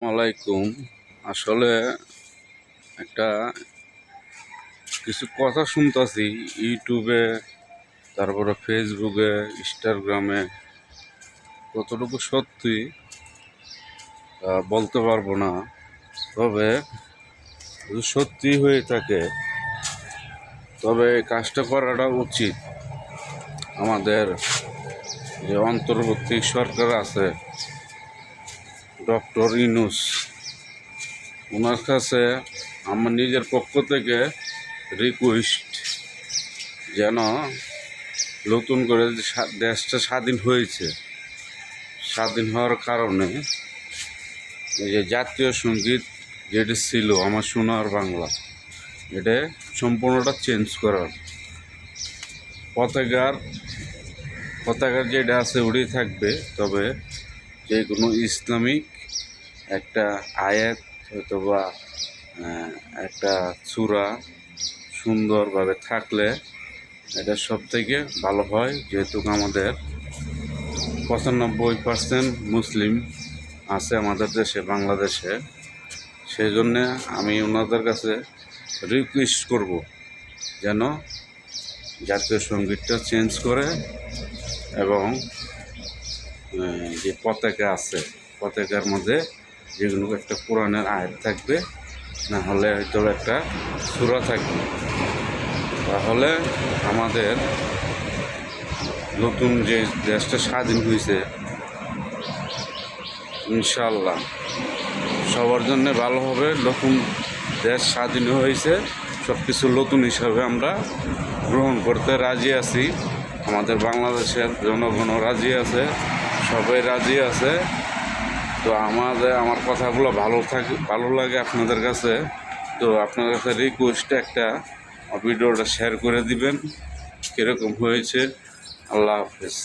আলাইকুম। আসলে একটা কিছু কথা শুনতাছি ইউটিউবে, তারপরে ফেসবুকে, ইনস্টাগ্রামে। কতটুকু সত্যি বলতে পারবো না, তবে যদি সত্যি হয়ে থাকে তবে এই কাজটা করাটা উচিত। আমাদের যে অন্তর্বর্তী সরকার আছে, ডক্টর ইউনূস, ওনার কাছে আমার নিজের পক্ষ থেকে রিকোয়েস্ট, যেন নতুন করে যে দেশটা স্বাধীন হয়েছে, স্বাধীন হওয়ার কারণে এই যে জাতীয় সঙ্গীত যেটি ছিল আমার সোনার বাংলা, এটা সম্পূর্ণটা চেঞ্জ করার, পতাকার যেটা আছে ওটাই থাকবে, তবে যে কোনো ইসলামিক একটা আয়াত হয়তো বা একটা সূরা সুন্দরভাবে থাকলে এটা সব থেকে ভালো হয়। যেহেতু আমাদের 95% মুসলিম আছে আমাদের দেশে, বাংলাদেশে। সেই জন্যে আমি ওনাদের কাছে রিকোয়েস্ট করব যেন জাতীয় সঙ্গীতটা চেঞ্জ করে এবং যে পতাকা আছে পতাকার মধ্যে যেগুলো একটা কোরআনের আয়াত থাকবে, না হলে হয়তো একটা সূরা থাকবে, তাহলে আমাদের নতুন যে দেশটা স্বাধীন হয়েছে ইনশাআল্লাহ সবার জন্য ভালো হবে। নতুন দেশ স্বাধীন হয়েছে, সব কিছু নতুন হিসাবে আমরা গ্রহণ করতে রাজি আছি। আমাদের বাংলাদেশের জনগণও রাজি আছে, সবাই রাজি আছে। তো আমার কথাগুলো ভালো লাগে আপনাদের কাছে। তো আপনাদের কাছে রিকোয়েস্ট, একটা ভিডিওটা শেয়ার করে দিবেন কীরকম হয়েছে। আল্লাহ হাফেজ।